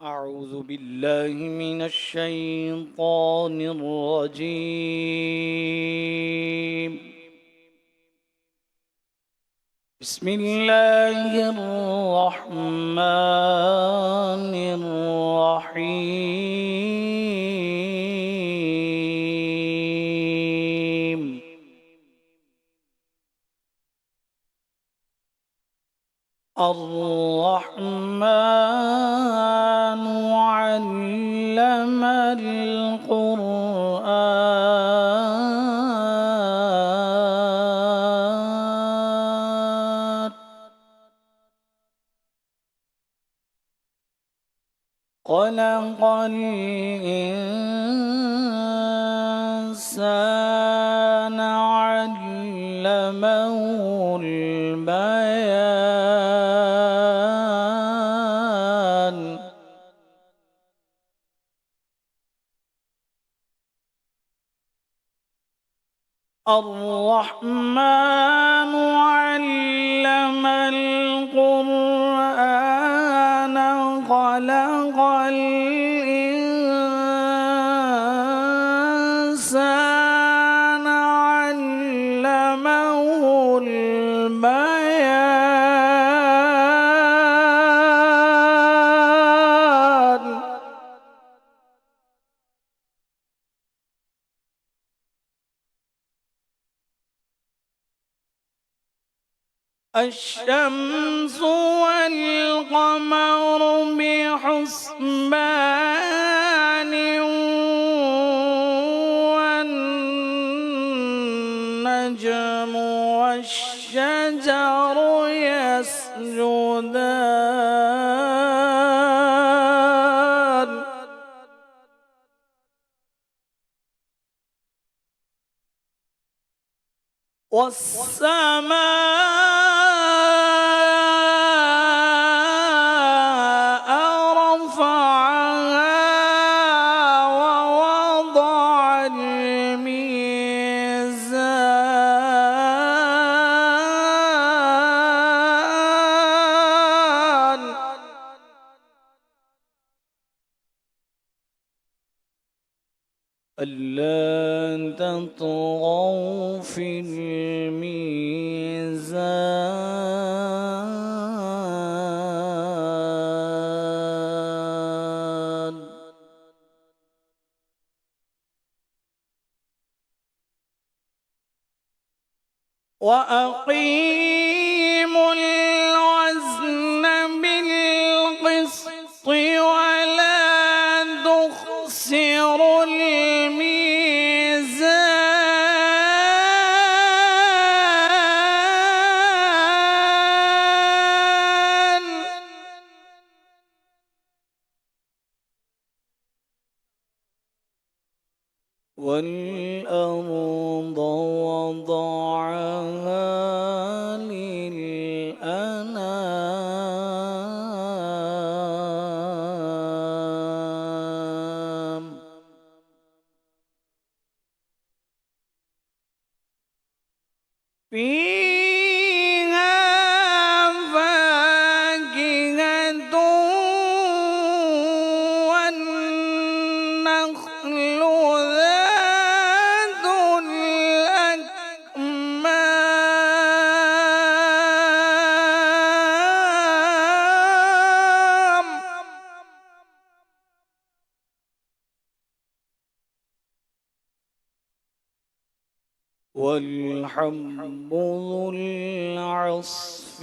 أعوذ بالله من الشيطان الرجيم. بسم الله الرحمن الرحيم. الرحمن علم القرآن، خلق الإنسان علمه البيان. الرحمن علم القرآن، خلق الإنسان علمه البيان. الشمس والقمر بحسبان، والنجم والشجر يسجدان. والسماء رفعها ووضع الميزان، ألا تطغوا في الميزان. وأقيموا الوزن بالقسط ولا تخسروا الميزان. والأرض وضعها للأنام، فيها فاكهة والنخل ذات الأكمام، والحب ذو العصف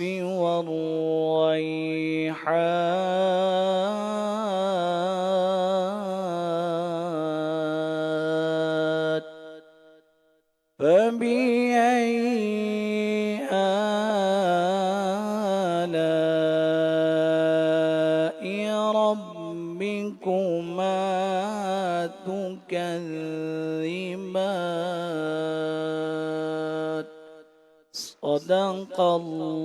والريحان. فبأي آلاء ربكما تكذبان. صدق الله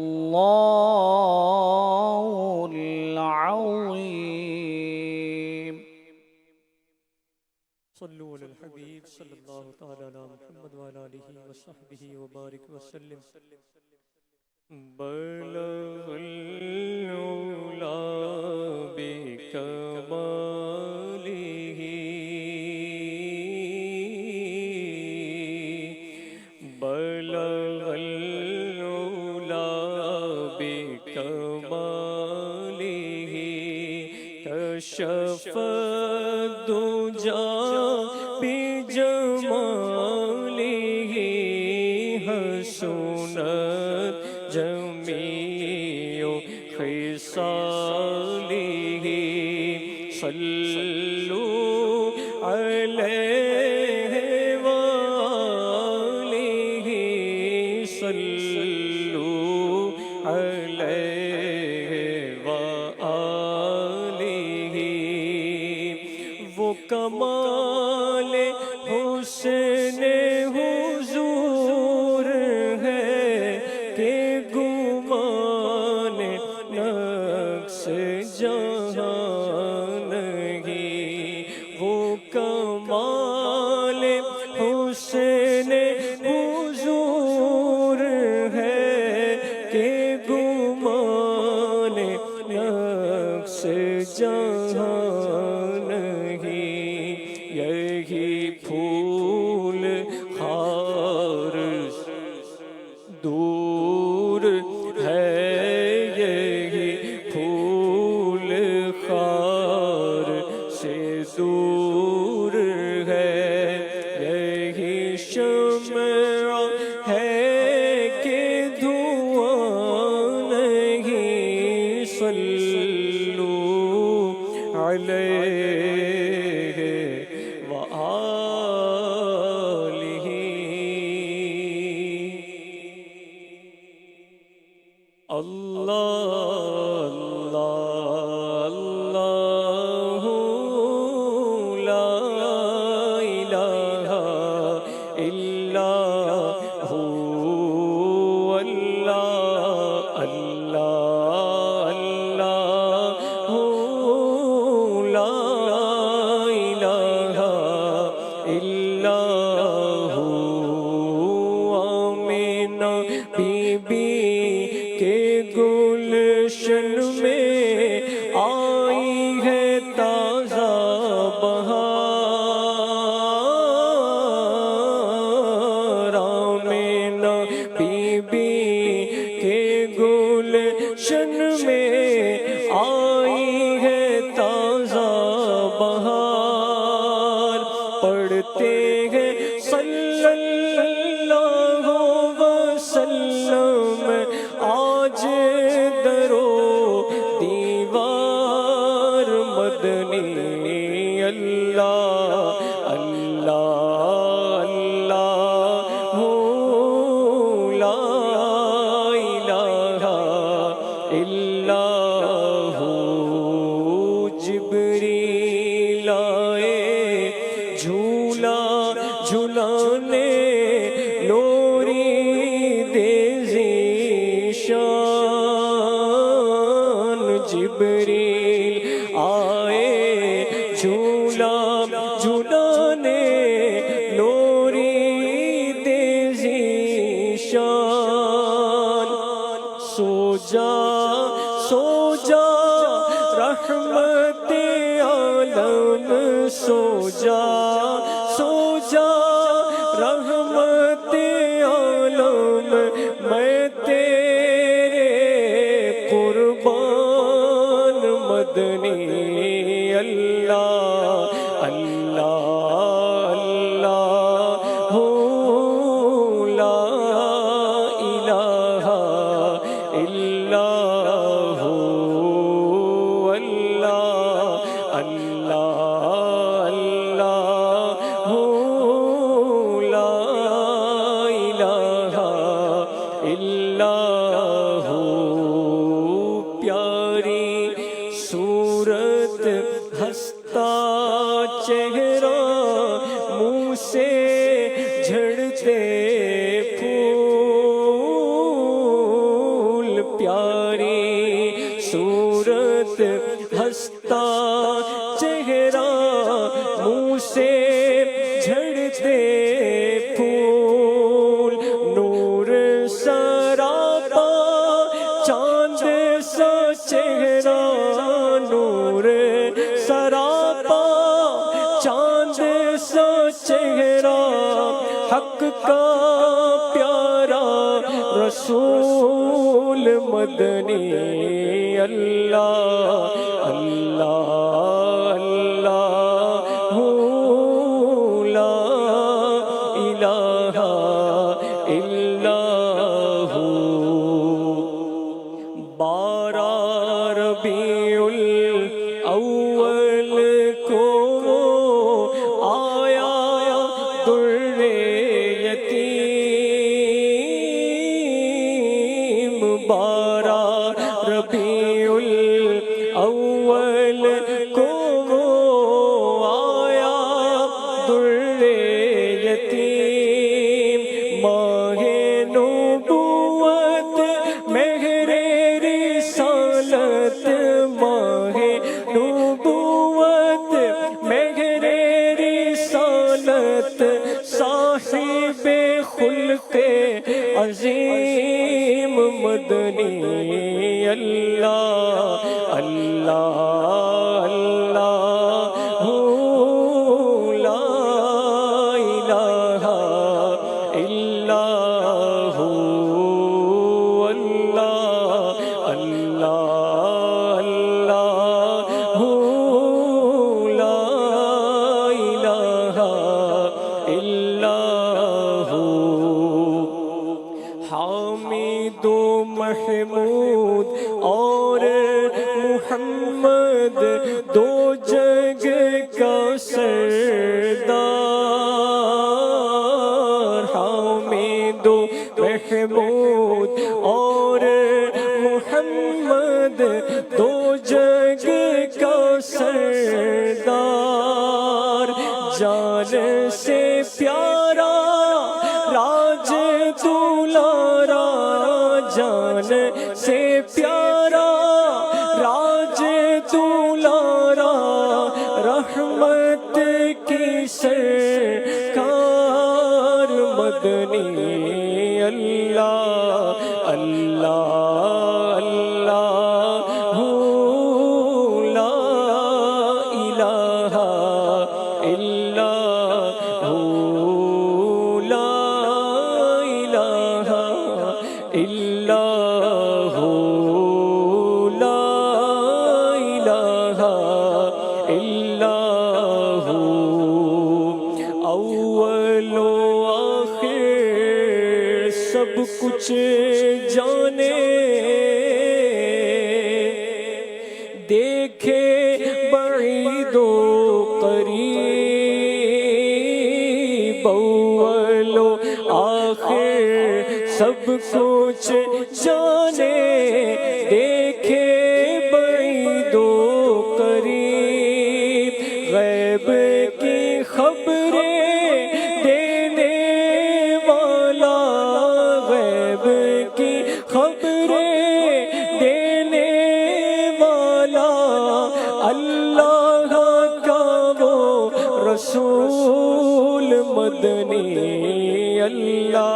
الحبیب صلی اللہ تعالی علی محمد وعلی آلہ وصحبہ وبارک وسلم. بلغ العلا بکمالہ بلغ العلا بکمالہ کشف الدجا بجمالہ حسنت جمیع خصالہ صلو علیہ وآلہ صلو علیہ وآلہ. وہ کمال حسن حضور ہے کہ گمان نقص جہاں نہیں. وہ کمال حسن حضور ہے کہ گمان نقص جہاں نہیں. یہی پھول خار دور ہے یہی پھول خار سے دور ہے. یہی شمع ہے کہ دھواں نہیں. صلو علیہ وآلہ. اللہ اللہ لا الہ الا ہو. اللہ اللہ اللہ لا الہ الا ہو. آمینہ بی بی کے گلشن میں آئی ہے تازہ بہار. آمینہ بی بی کے گلشن میں آئی ہے تازہ بہار. پڑھتے ہیں صلی اللہ وسلم آج درو دیوار مدنی. اللہ اللہ اللہ لا الہ الا ہو. جبریل آئے جھولا جھلانے لوری دے ذیشان. جبریل آئے جھولا جھلانے لوری دے ذیشان. سو جا رحمت عالم سو جا رحمت عالم میں تیرے قربان مدنی. اللہ اللہ اللہ لا الہ الا ہو. اللہ اللہ اللہ لا الہ الا ہو. پیاری صورت ہستا چہرہ منہ سے جھڑتے پھول. پیاری صورت ہستا چہرہ منہ سے چاند سا چہرہ نور سراپا، چاند سا چہرہ حق کا پیارا رسول مدنی، اللہ اللہ اللہ لا الہ الا ہو۔ 12 ربیع الاول کو آیا در یتیم، 12 ربیع الاول کو آیا در یتیم، ماہ نبوت مہر رسالت، ماہ نبوت مہر رسالت، صاحب خلق عظیم مدنی، اللہ اللہ اللہ لا الہ الا ہو، اللہ اللہ اللہ لا الہ الا ہو۔ حامد و محمود اور محمد دو جگ کا سردار، حامد و محمود اور محمد دو جگ کا سردار، جان سے پیارا راج دولارا، جان سے پیارا راج دولارا، رحمت کی سرکار مدنی، اللہ اللہ اللہ لا الہ الا ہو، لا الہ الا ہو، لا الہ الا ہو۔ اول و آخر سب کچھ جانے، دیکھے بعید و قریب، اول و آخر سب کچھ جانے، دیکھے بعید و قریب، غیب کی خبریں دینے والا، غیب کی خبریں دینے والا، اللہ کا وہ رسول مدنی، اللہ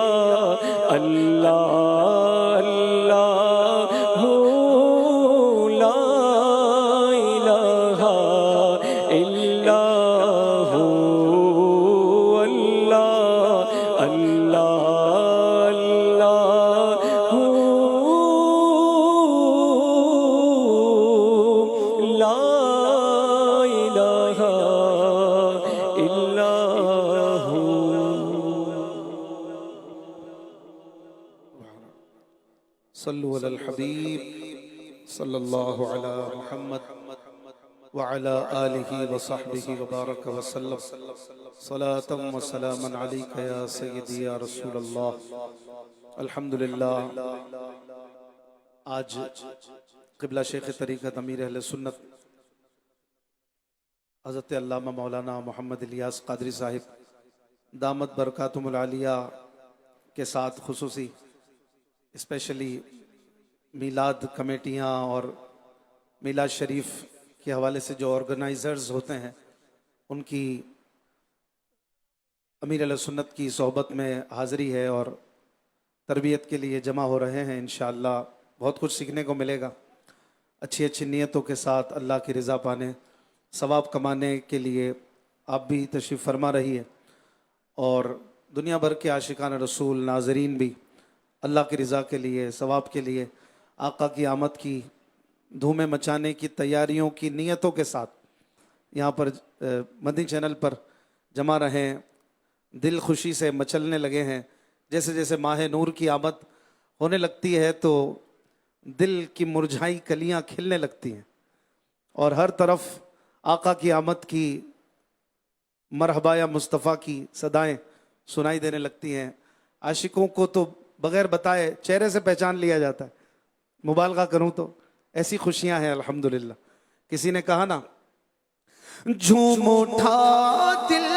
اللہ اللہ لا الہ الا ہو، اللہ اللہ اللہ لا الہ الا ہو۔ صلو علی الحبیب صلی اللہ علی محمد وعلی آلہ وصحبہ وبارک وسلم، صلاۃ و سلاما علیک یا سیدی یا رسول اللہ۔ الحمدللہ آج قبلہ شیخ طریقت امیر اہل سنت حضرت علامہ مولانا محمد الیاس قادری صاحب دامت برکاتہم العالیہ کے ساتھ خصوصی اسپیشلی میلاد کمیٹیاں اور میلاد شریف کے حوالے سے جو آرگنائزرز ہوتے ہیں ان کی امیر علیہ سنت کی صحبت میں حاضری ہے اور تربیت کے لیے جمع ہو رہے ہیں۔ انشاءاللہ بہت کچھ سیکھنے کو ملے گا. اچھی اچھی نیتوں کے ساتھ اللہ کی رضا پانے، ثواب کمانے کے لیے آپ بھی تشریف فرما رہی ہے، اور دنیا بھر کے عاشقان رسول ناظرین بھی اللہ کی رضا کے لیے، ثواب کے لیے، آقا کی آمد کی دھومیں مچانے کی تیاریوں کی نیتوں کے ساتھ یہاں پر مدنی چینل پر جمع رہے ہیں، دل خوشی سے مچلنے لگے ہیں. جیسے جیسے ماہ نور کی آمد ہونے لگتی ہے تو دل کی مرجھائی کلیاں کھلنے لگتی ہیں، اور ہر طرف آقا کی آمد کی مرحبا یا مصطفیٰ کی صدائیں سنائی دینے لگتی ہیں. عاشقوں کو تو بغیر بتائے چہرے سے پہچان لیا جاتا ہے، مبالغہ کروں تو ایسی خوشیاں ہیں الحمدللہ. کسی نے کہا نا، جھوم اٹھا دل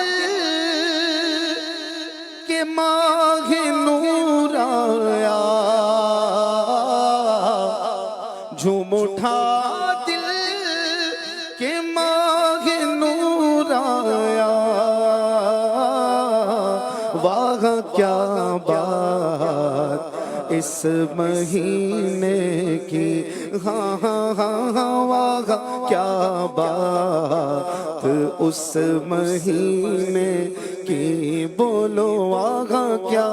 کے ماہ نور آیا، جھوم اٹھا دل کے ماہ نور آیا، واہ کیا بات اس مہینے کی، ہاں ہاں ہاں ہاں، واہ کیا بات اس مہینے کی، بولو واہ کیا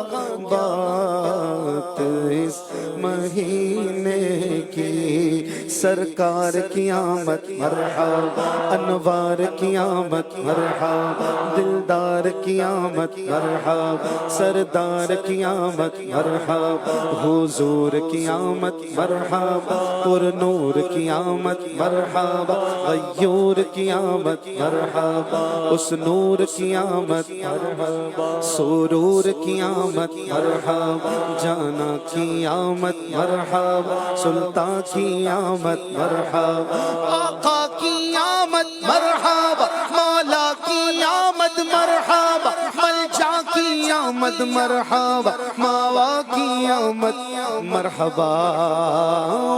بات اس مہینے کی. سرکار کی آمد مرحبا، انوار کی آمد مرحبا، دلدار کی آمد مرحبا، سردار کی آمد مرحبا، حضور کی آمد مرحبا، پر نور کی آمد مرحبا، غیور کی آمد مرحبا، اس نور کی آمد مرحبا، سرور کی آمد مرحبا، جانا کی آمد مرحبا، سلطان کی آمد مرحبا، آقا کی آمد مرحبا، مولا کی آمد مرحبا، ملجا کی آمد مرحبا، ماوا کی آمد مرحبا.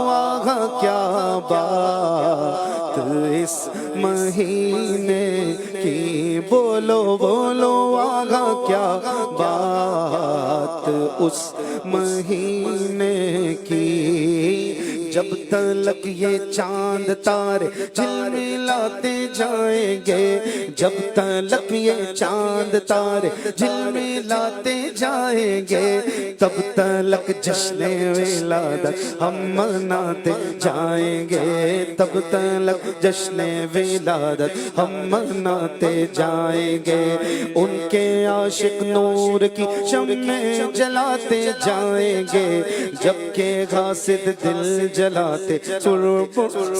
واہ کیا بات اس مہینے کی، بولو بولو واہ کیا بات اس مہینے کی. جب تلک یہ چاند تارے جھلملاتے جائیں گے، جب تلک یہ چاند تارے جھلملاتے جائیں گے، تب تلک جشن ولادت ہم مناتے جائیں گے، تب تلک جشن ولادت ہم مناتے جائیں گے. ان کے عاشق نور کی شمع جلاتے جائیں گے، جبکہ غاصب دل جلاتے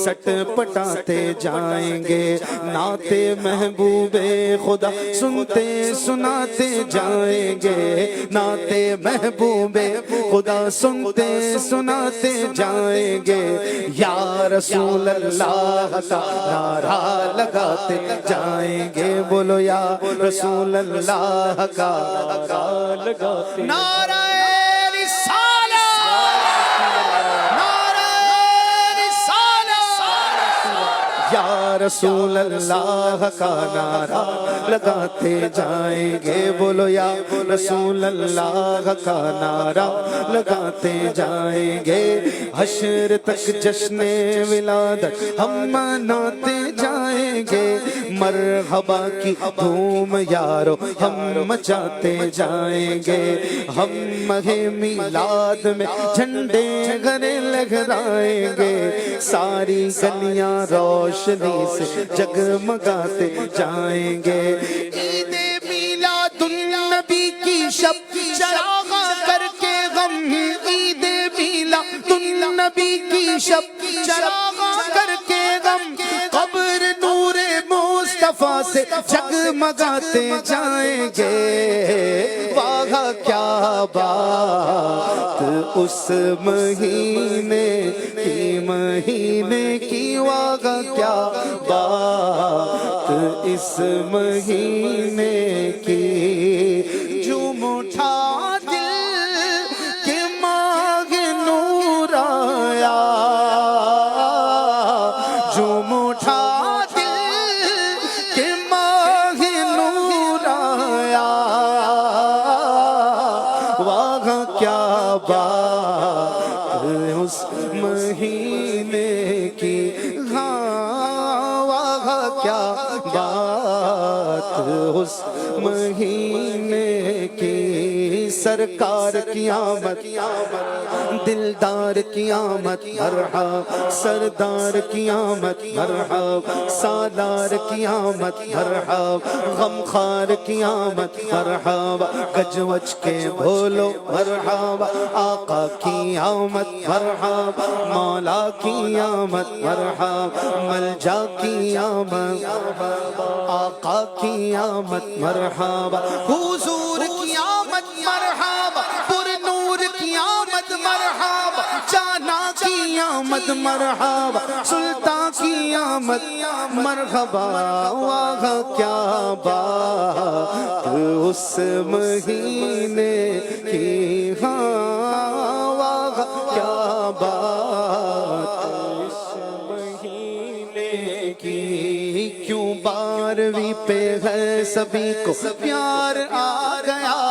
سٹ پٹاتے جائیں گے. نعت محبوب خدا سنتے سناتے جائیں گے، نعت محبوب خدا سنتے سناتے جائیں گے. یا رسول اللہ کا نعرہ لگاتے جائیں گے، بولو یا رسول اللہ کا لگاتے نعرہ یا رسول اللہ کا نعرہ لگاتے جائیں گے، بولو یا رسول اللہ کا نعرہ لگاتے جائیں گے. حشر تک جشن ولادت ہم مناتے جائیں گے، مرحبا کی دھوم یارو ہم مچاتے جائیں گے. ہم ماہ میلاد میں جھنڈے گھنے لہرائیں گے، ساری گلیاں روشنی سے جگمگاتے جائیں گے. عید میلاد النبی کی شب چراغ کر کے غم، عید میلاد النبی کی شب چراغ کر کے غم، قبر نور مصطفیٰ سے جگمگاتے جائیں گے. واہ کیا بات اس مہینے کی، واہ کیا بات اس مہینے کی. جھوم اٹھا دل کے ماہ نور آیا، جھوم اٹھا دل کے ماہ نور آیا، واہ کیا بات اس مہینے کی، ہاں واہ کیا بات اس مہینے کی، سرکار کی آمد دلدار کی آمد مرحبا، سردار کی آمد مرحبا، سالار کی آمد مرحبا، غمخوار کی آمد مرحبا، گج وج کے بولو مرحبا، آقا کی آمد مرحبا، مولا کی آمد مرحبا، ملجا کی آمد، آقا کی آمد مرحبا، حضور کی آمد مرحبا، پر نور کی آمد مرحبا، جانا کی آمد مرحبا، سلطان کی آمد مرحبا، واہ کیا بات اس مہینے کی، ہاں واہ کیا بات اس مہینے کی، کیوں 12ویں پہ ہے سبھی کو پیار آ گیا،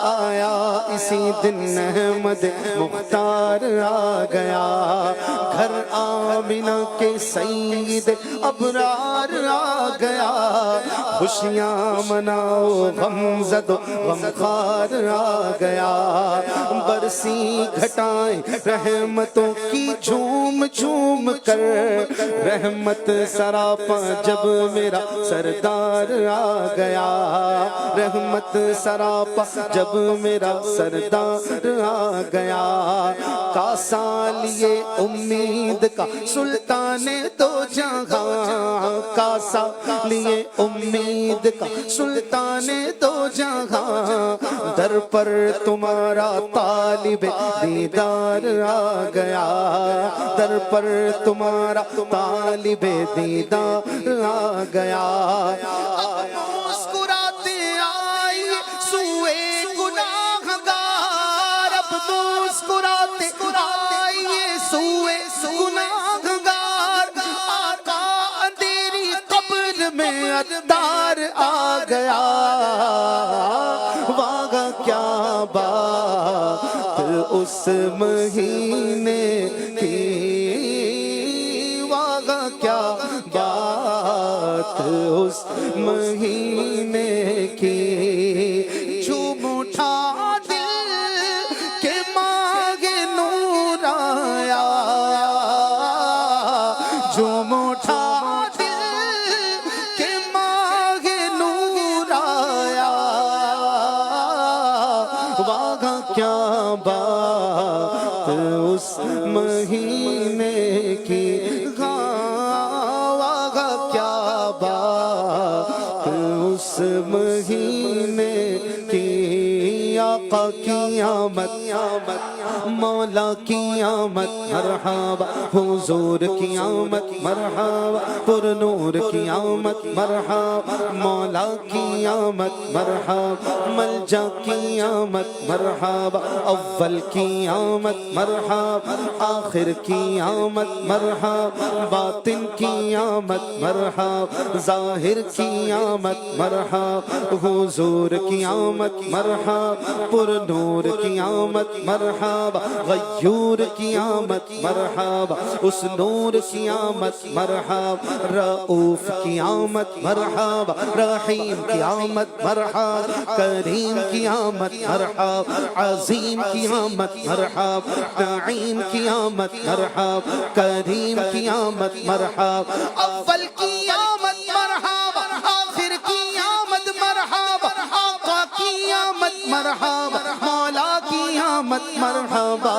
آیا اسی دن احمد مختار آ گیا، گھر آمنہ کے سید ابرار آ گیا، خوشیاں مناؤ غم زدو غمخوار آ گیا، برسی گھٹائیں رحمتوں کی جھوم جھوم کر، رحمت سراپا جب میرا سردار آ گیا، رحمت سراپا جب میرا سردار آ گیا، کاسا لیے امید کا سلطان دو جہاں، کاسا لیے امید کا سلطان دو جہاں، در پر تمہارا طالب دیدار آ گیا، در پر تمہارا طالب دیدار آ گیا، مسکراتے آئی سوئے گناہگار، اب مسکراتے آئیے سوئے گناہگار، آقا اندھیری قبر میں عطار آ گیا، واہ کیا بات اس مہینے کی، واہ کیا بات اس مہینے کی، جھوم اٹھا دل کے مانگے نور آیا، جھوم اٹھا دل کے مانگے نور آیا، واہ کیا بات اس مہینے کی، واہ کیا بات اس مہینے کی، آقا کی آمد مولا کی آمد مرحبا، حضور کی آمد مرحبا، پر نور کی آمد مرحبا، مولا کی آمد مرحبا، ملجا کی آمد مرحبا، اول کی آمد مرحبا، آخر کی آمد مرحبا، باطن کی آمد مرحبا، ظاہر کی آمد مرحبا، حضور کی آمد مرحبا، پر نور کی آمد مرحبا، غیور کی آمد مرحبا، اس نور کی آمد مرحبا، رؤوف کی آمد مرحبا، رحیم کی آمد مرحبا، کریم کی آمد مرحبا، عظیم کی آمد مرحبا، نعیم کی آمد مرحبا، کریم کی آمد مرحبا، اول کی آمد مرحبا، آخر کی آمد مرحبا، آقا کی آمد مرحبا، مولا کی آمد مرحبا،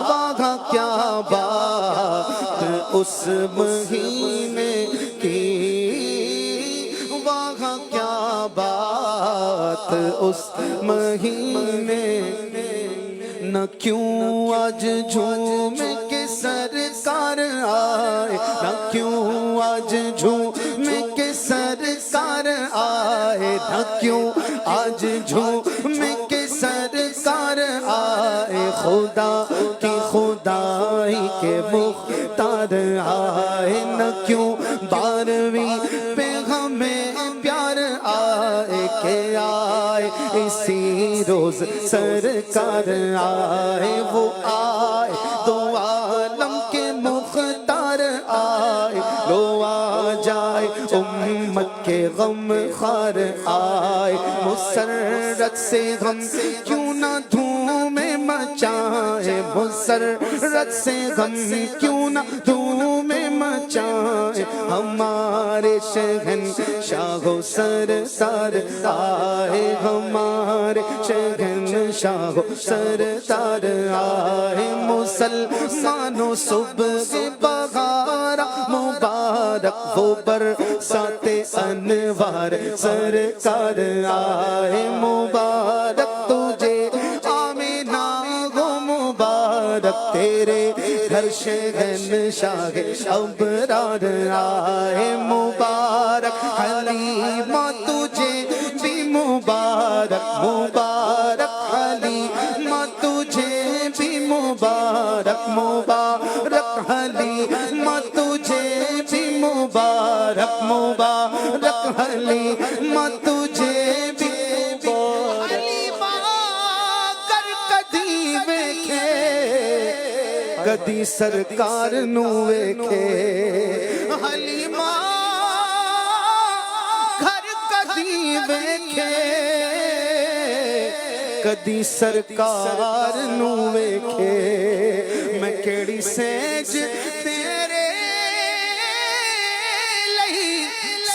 واہ کیا بات اس مہینے کی، واہ کیا بات اس مہینے، نہ کیوں آج جھوم کے سرکار آئے، نہ کیوں آج جھوم کے سرکار آئے، نہ کیوں آج جھوم کے سرکار آئے، خدا کی خدائی کے مختار آئے، نہ کیوں 12ویں پہ ہمیں پیار آئے، کہ آئے اسی روز سرکار آئے، وہ آئے امت کے غم خار آئے، مسرت سے غم کیوں نہ دھوم مچائے، مسرت سے غم کیوں نہ دھوم مچائے، ہمارے شہنشاہ و سردار آئے، ہمارے شہنشاہ و سردار آئے، مسلمانوں صبح بہارا مبارک وہ برسات انوار سرکار آئے، مبارک تجھے آمینہ ہو مبارک تیرے گھر شہنشاہ ابرار آئے، مبارک حلیمہ تجھے بھی مبارک، مبارک حلیمہ تجھے بھی مبارک، مبارک حلیمہ تجھے بھی مبارک، مبارک حلیمہ تجھے بھی مبارک۔ حلیمہ کر کدی ویکھے کدی سرکار نو ویکھے، حلیمہ گھر کدی ویکھے کدی سرکار نو ویکھے، میں کیڑی سیج تیرے لئی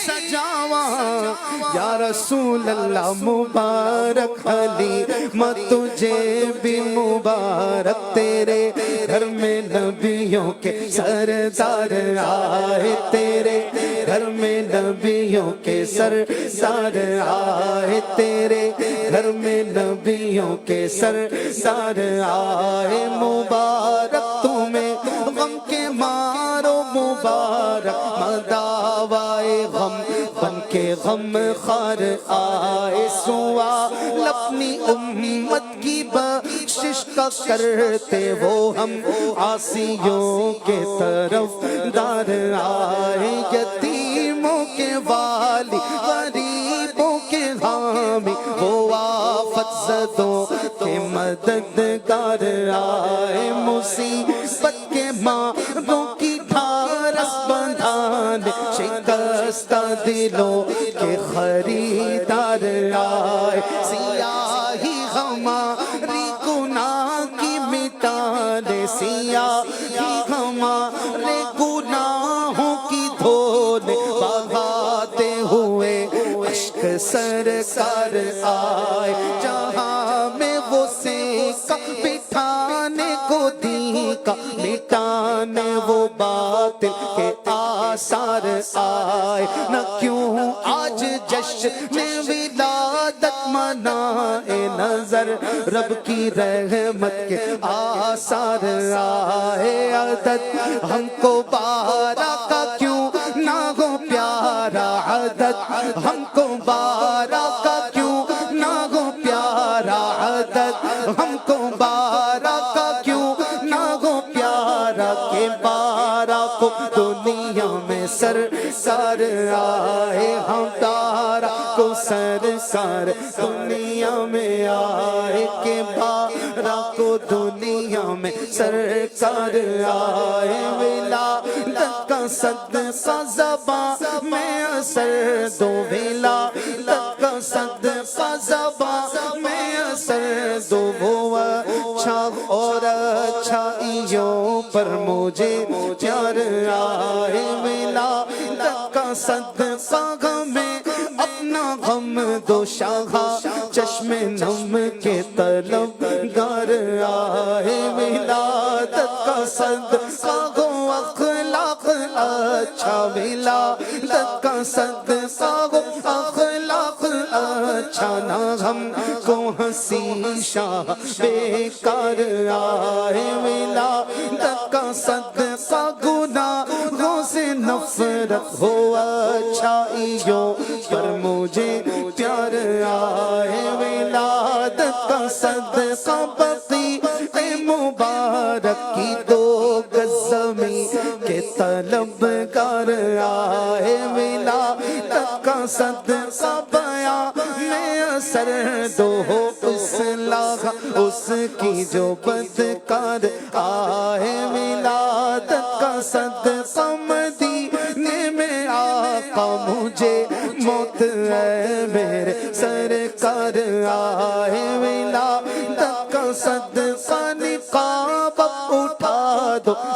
سجاواں یا رسول اللہ، مبارک حلیمہ تجھے بھی مبارک تیرے گھر میں نبیوں کے سردار آئے، تیرے گھر میں نبیوں کے سردار آئے، تیرے گھر میں نبیوں کے سردار آئے، مبارک تمہیں غم کے مارو مبارک مداوائے غم بن کے غم خار آئے، سوال اپنی امت کی بخشش کا کرتے وہ ہم عاصیوں کے طرف دار آئے، یتیموں کے والی غریبوں کے حامی وہ آفت زدوں کے مددگار آئے، مصیبت کے ماروں کی ڈھارس بندھانے شکستہ دلوں کے خریدار آئے، سیاہی ہماری گناہ کی مٹانے، سیاہی ہمارے گناہوں کی دھونے، بہاتے ہوئے عشق سرکار آئے، جہاں میں وہ سیکا بٹھانے کو دی کا مٹانے وہ باطل کے آثار آئے، نہ کیوں آج جشن ولادت منائے، نظر رب کی رحمت کے آثار آئے، عدد ہم کو 12 کا کیوں نہ ہو پیارا، عدد ہم کو 12 کا کیوں نہ ہو پیارا، عدد ہم کو 12 کا کیوں نہ ہو پیارا، کہ 12 کو دنیا میں سرکار آئے، ہم 12 کو سرکار دنیا میں آئے، کہ 12 کو دنیا میں سرکار آئے، ولادت کا صدقہ زباں میں اثر دو، ولادت کا صدقہ زباں میں اثر دو، وہ اچھا اور اچھائیوں پر مجھے پیار آئے، ولادت کا صدقہ ہمیں اپنا غم دو، شاہ چشم نم کے طلبگار آئے، ولادت کا صدقہ ہو اخلاق اچھا، ولادت کا صدقہ ہو اخلاق اچھا، نہ ہم کو ہنسی شاہ بیکار آئے، ولادت کا صدقہ گناہوں سے نفرت ہو اچھائیوں پر مجھے پیار آئے، ولادت کا صدقہ بقیع مبارک کی 2 گز زمین کے طلبگار آئے، ولادت کا صدقہ بیان میں اثر دو، اصلاح اس کی جو بدکار آئے، ولادت کا صدقہ مدینے میں آقا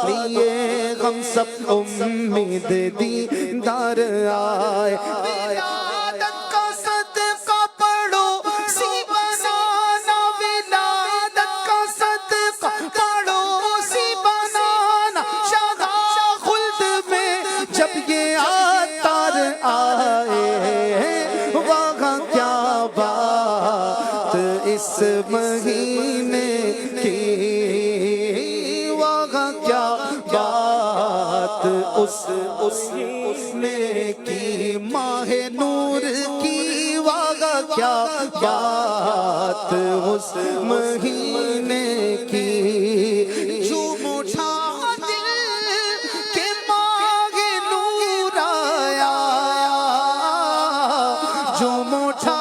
لیے ہم سب امید دیدار آئے ولادت کا صدقہ پڑھو سی بنانا ولادت کا صدقہ پڑھو سی بنانا شاہ خلد میں جب یہ عطار آئے وہاں کیا بات اس مہینے کی وہاں کیا بات اس نے کی ماہ نور کی وہاں کیا بات اس مہینے کی جھوم اٹھا دل کہ ماہ نور آیا جھوم اٹھا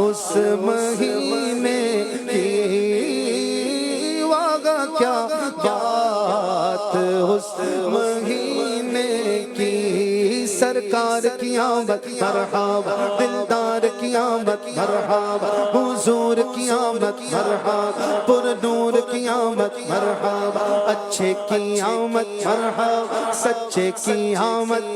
اس مہینے کی وہاں کیا بات اس مہینے کی سرکار کی آمد مرحبا دلدار کی آمد مرحبا حضور کی آمد مرحبا پر نور کی آمد مرحبا اچھے کی آمد مرحبا سچے کی آمد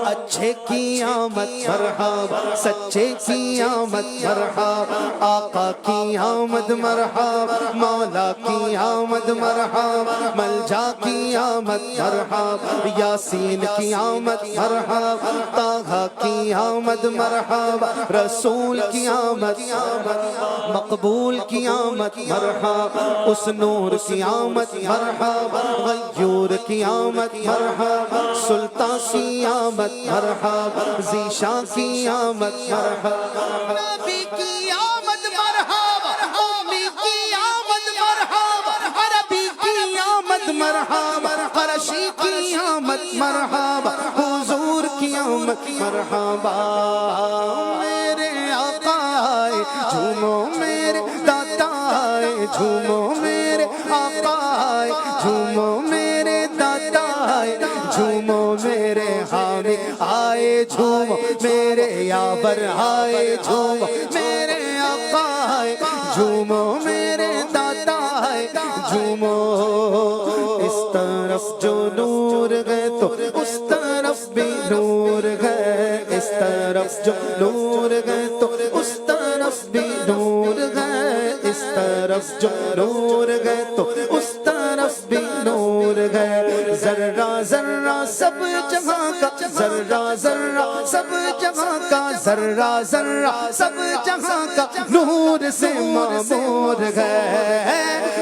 اچھے کی آمد مرحبا سچے کی آمد مرحبا آقا کی آمد مرحبا مولا کی آمد مرحبا ملجا کی آمد مرحبا یاسین کی آمد مرحبا طٰہٰ کی آمد مرحبا رسول کی آمد مقبول کی آمد مرحبا اس نور کی آمد مرحبا غیور کی آمد مرحبا سلطان کی آمد مرحبا ذیشان کی آمد مرحبا نبی کی آمد مرحبا امی کی آمد مرحبا عربی کی آمد مرحبا قرشی کی آمد مرحبا حضور کی آمد مرحبا میرے آقا آئے جھومو میرے دادا آئے جھومو میرے آقا آئے جھومو میرے دادا آئے جھومو میرے حامی آئے جھومو میرے یابر آئے جھومو میرے آقا آئے جھومو میرے دادا آئے جھومو اس طرف جو نور گئے تو اس طرف بھی نور گئے اس طرف جو نور گئے تو اس طرف بھی نور گئے اس طرف جو نور گئے تو اس طرف بھی نور گئے ذرہ ذرہ سب جہاں کا ذرہ ذرہ سب جہاں کا ذرہ ذرہ سب جہاں کا نور سے معمور گئے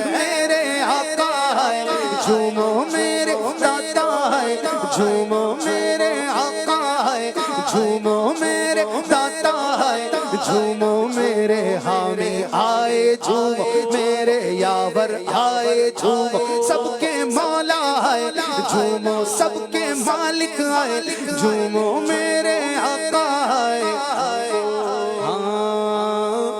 میرے آقا آئے جھومو میرے دادا آئے جھومو میرے آقا آئے جھومو میرے دادا آئے جھومو میرے حامی آئے جھومو میرے یاور آئے جھومو سب کے مولا آئے جھومو سب کے مالک آئے جھومو میرے آقا آئے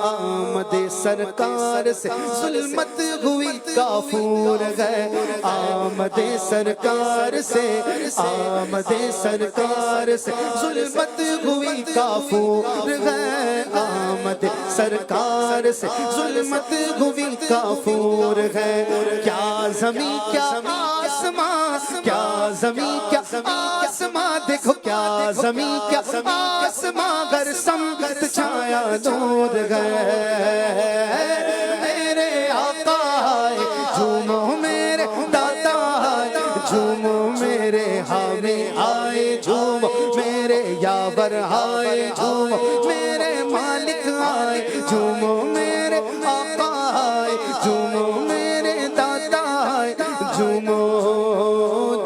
آمد سرکار سے ظلمت ہوئی کافور گئے آمد سرکار سے آمد سرکار سے ظلمت ہوئی کافور گئے آمد سرکار سے ظلمت ہوئی کافور گئے کیا زمین کیا آسمان کیا زمین کیا آسمان دیکھو کیا زمین کیا آسمان گر سمت چھایا دور گئے میرے آقا آئے جھومو میرے دادا آئے جھومو میرے حامی آئے جھومو میرے یاور آئے جھومو میرے مالک آئے جھومو میرے آقا آئے جھومو میرے دادا آئے جھومو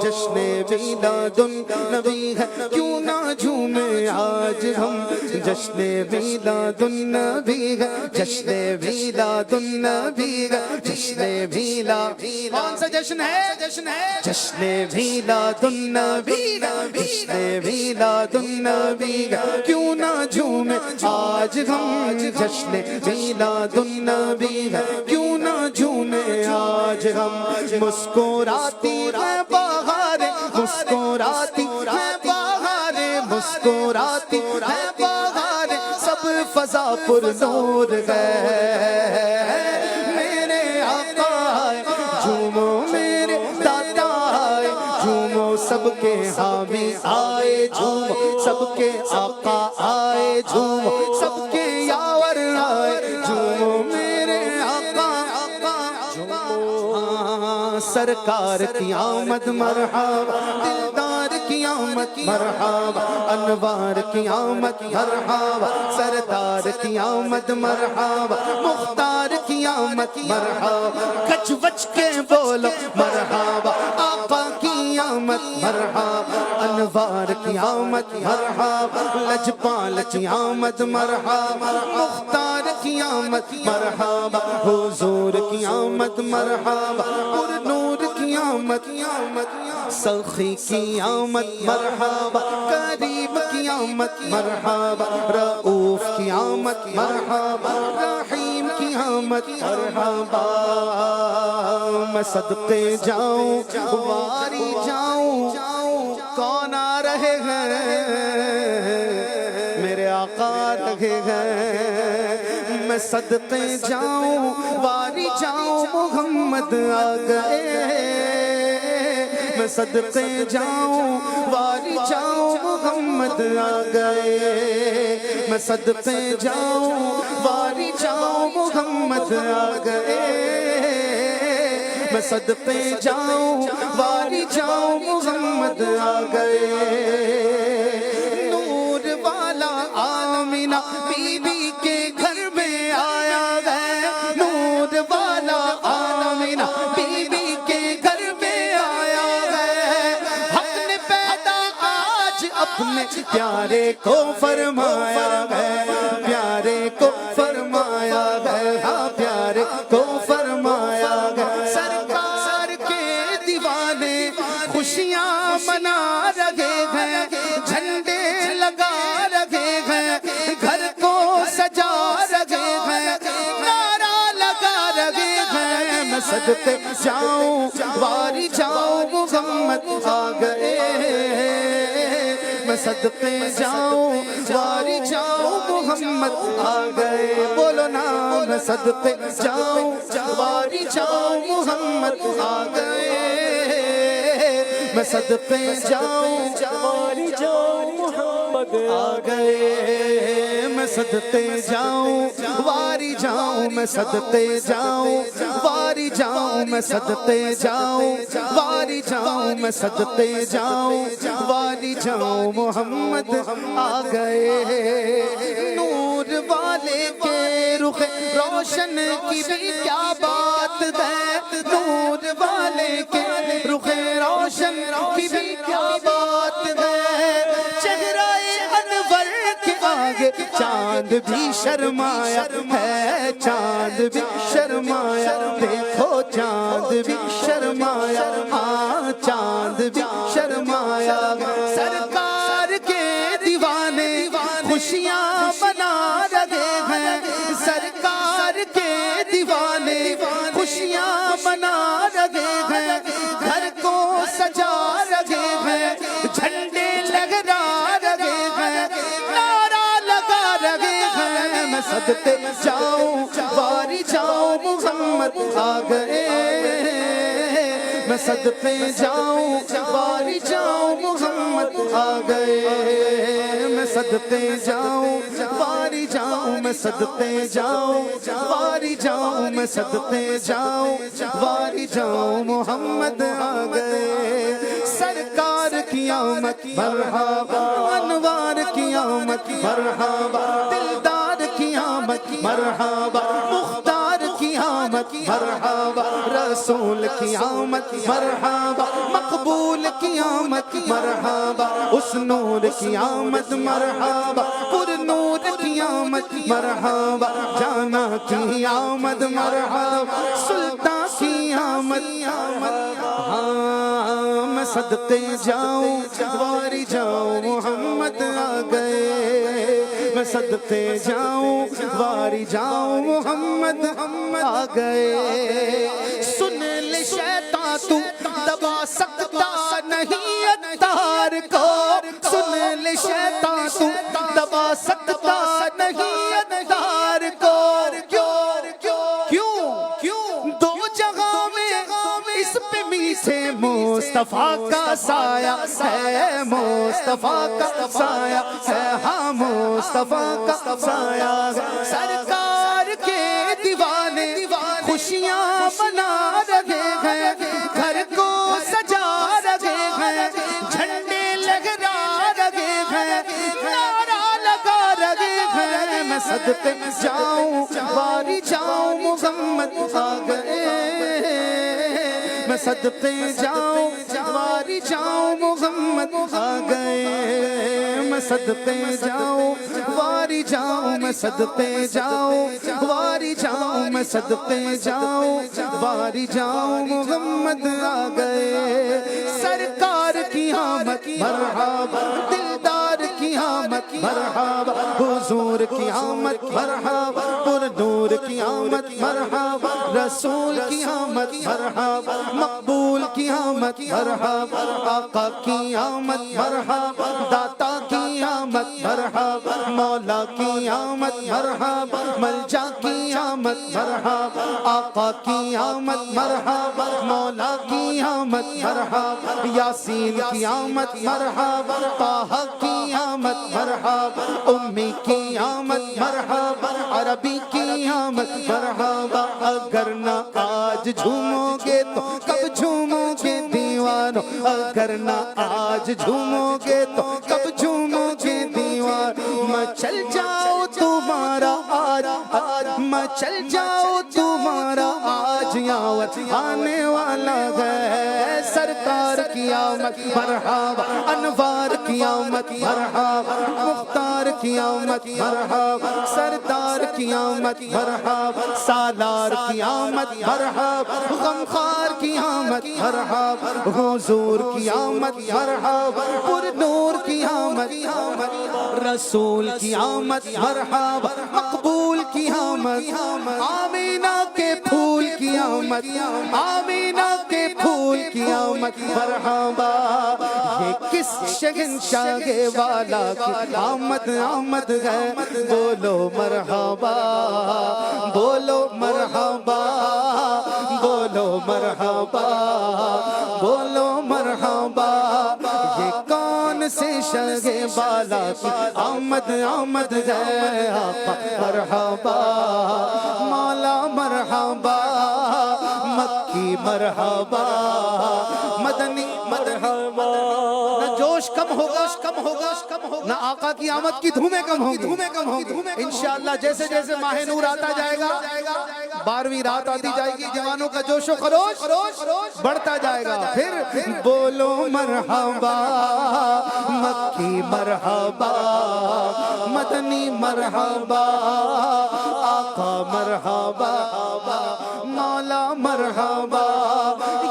جشن میلاد النبی ہے کیوں نہ جھومے آج ہم جشن میلاد النبی ہے جشن میلاد النبی ہے جشن میلاد کون سا جشن ہے جشن میلاد النبی جشن میلاد النبی کیوں نہ جھومے آج ہم جشن میلاد النبی ہے کیوں نہ جھومے آج ہم مسکراتی ہے بہاریں مسکراتی ہے بہاریں مسکراتی ہے بہار سب فضا پر نور ہے میرے آقا آئے جھومو میرے دادا آئے جھومو سب کے حامی آئے جھومو سب کے آقا آئے جھومو سب کے یاور آئے جھومو میرے آقا سرکار کی آمد مرحبا دلدار کی آمد مرحبا انوار کی آمد مرحبا سردار کی آمد مرحبا مختار کی آمد مرحبا کچ بچ کے بولو مرحبا آقا کی آمد مرحبا انوار کی آمد مرحبا لجپال کی آمد مرحبا مختار کی آمد مرحبا حضور کی آمد مرحبا پر نور کی آمد سخی کی آمد مرحبا قریب کی آمد مرحبا رؤوف کی آمد مرحبا رحیم کی آمد مرحبا میں صدقے جاؤں واری جاؤں کون آ رہے ہیں میرے آقا رہے ہیں میں صدقے جاؤں واری جاؤں محمد آ گئے میں صدقے جاؤں واری جاؤں محمد آ گئے میں صدقے جاؤں واری جاؤں محمد آ گئے میں صدقے جاؤں واری جاؤں محمد آ گئے نور والا آمینہ بی بی کے گھر میں آیا ہے نور والا آمینہ بی بی کے گھر میں آیا ہے حق نے پیدا آج اپنے پیارے کو فرمایا ہے پیارے کو فرمایا ہے ہاں پیارے کو فرمایا ہے سرکار کے دیوانے خوشیاں منا رہے ہیں جھنڈے لگا رہے ہیں گھر کو سجا رہے ہیں نعرہ لگا رہے ہیں میں صدقے جاؤں واری جاؤں محمد آ گئے میں صدقے جاؤں واری جاؤں محمد آ گئے بولو نا میں صدقے جاؤں واری جاؤں محمد آ گئے میں صدقے جاؤں واری جاؤں محمد آ گئے میں صدقے جاؤں واری جاؤں میں صدقے جاؤں واری جاؤں میں صدقے جاؤں واری جاؤں میں صدقے جاؤں واری جاؤں محمد آ گئے نور والے کے رخ روشن کی بھی کیا بات ہے نور والے کے رخ روشن کی بھی کیا بات ہے چہرہ انور کے آگے چاند بھی شرمایا ہے چاند بھی شرمایا دیکھو چاند بھی شرمایا ہاں چاند بھی شرمایا سرکار کے دیوانے خوشیاں منا رہے ہیں سرکار کے دیوانے خوشیاں منا رہے ہیں گھر کو سجا رہے ہیں جھنڈے لگا رہے ہیں نعرہ لگا رہے ہیں میں صدقے جاؤں واری جاؤں محمد آ گئے میں صدقے جاؤں واری جاؤں محمد آ گئے میں صدقے جاؤں واری جاؤں میں صدقے جاؤں واری جاؤں میں صدقے جاؤں واری جاؤں محمد آ گئے سرکار کی آمد مرحبا انوار کی آمد مرحبا دلدار کی آمد مرحبا مختار کی آمد مرحبا رسول کی آمد مرحبا مقبول کی آمد مرحبا اس نور کی آمد مرحبا پر نور کی آمد مرحبا جانا کی آمد مرحبا سلطان کی آمد ہاں میں صدقے جاؤں واری جاؤں محمد آ گئے میں صدقے جاؤں واری جاؤں محمد آ گئے سن لے شیطان تو دبا سکتا نہیں اتار کو سن لے شیطان تو دبا سکتا نہیں اتار کو کیوں دو جگہ میں اس پہ میسے مصطفیٰ کا سایہ ہے مصطفیٰ کا سایہ ہے ہاں مصطفیٰ کا سایہ ہے سرکار کے دیوانے خوشیاں منا رہے ہیں گھر کو سجا رہے ہیں جھنڈے لہرا رہے ہیں نعرہ لگا رہے ہیں میں صدقے جاؤں واری جاؤں محمد آ گئے میں صدقے جاؤں واری جاؤں محمد آ گئے میں صدقے جاؤں واری جاؤں میں صدقے جاؤں واری جاؤں میں صدقے جاؤں واری جاؤں محمد آ گئے سرکار کی آمد مرحبا دلدار کی آمد مرحبا حضور کی آمد مرحبا پر نور کی آمد مرحبا رسول کی آمد مرحبا مقبول کی آمد مرحبا آقا کی آمد مرحبا داتا کی آمد مرحبا مولا کی آمد مرحبا ملجا کی آمد مرحبا آقا کی آمد مرحبا مولا کی آمد مرحبا یاسین کی آمد مرحبا طہ کی آمد مرحبا امی کی آمد مرحبا عربی کی آمد مرحبا اگر نہ آج جھومو گے تو کب جھومو گے دیوانو اگر نہ آج جھومو گے تو کب جھومو گے دیوانو میں چل جاؤ تمہارا آج میں چل جاؤ تمہارا آج یاوت آنے والا ہے سرکار کی آمد مرحبا انوار کی آمد مرحبا مختار کی آمد مرحبا سردار کی آمد مرحبا سالار کی آمد مرحبا غمخوار کی آمد مرحبا حضور کی آمد مرحبا پر نور کی آمد رسول کی آمد مرحبا مقبول کی آمد آمینہ کے پھول کی آمد آمینہ کے پھول کی آمد مرحبا یہ کس شہنشاہ والا کی آمد آمد ہے بولو مرحبا بولو مرحبا بولو مرحبا بولو مرحبا یہ کون سے شاہ والا کی آمد آمد ہے آقا مرحبا مولا مرحبا مکی مرحبا مدنی مرحبا نہ جوش کم ہوگا نہ آقا کی آمد کی دھومیں کم ہوگی انشاءاللہ جیسے جیسے ماہ نور آتا جائے گا 12ویں رات آتی جائے گی جوانوں کا جوش و خروش بڑھتا جائے گا پھر بولو مرحبا مکی مرحبا مدنی مرحبا آقا مرحبا مولا مرحبا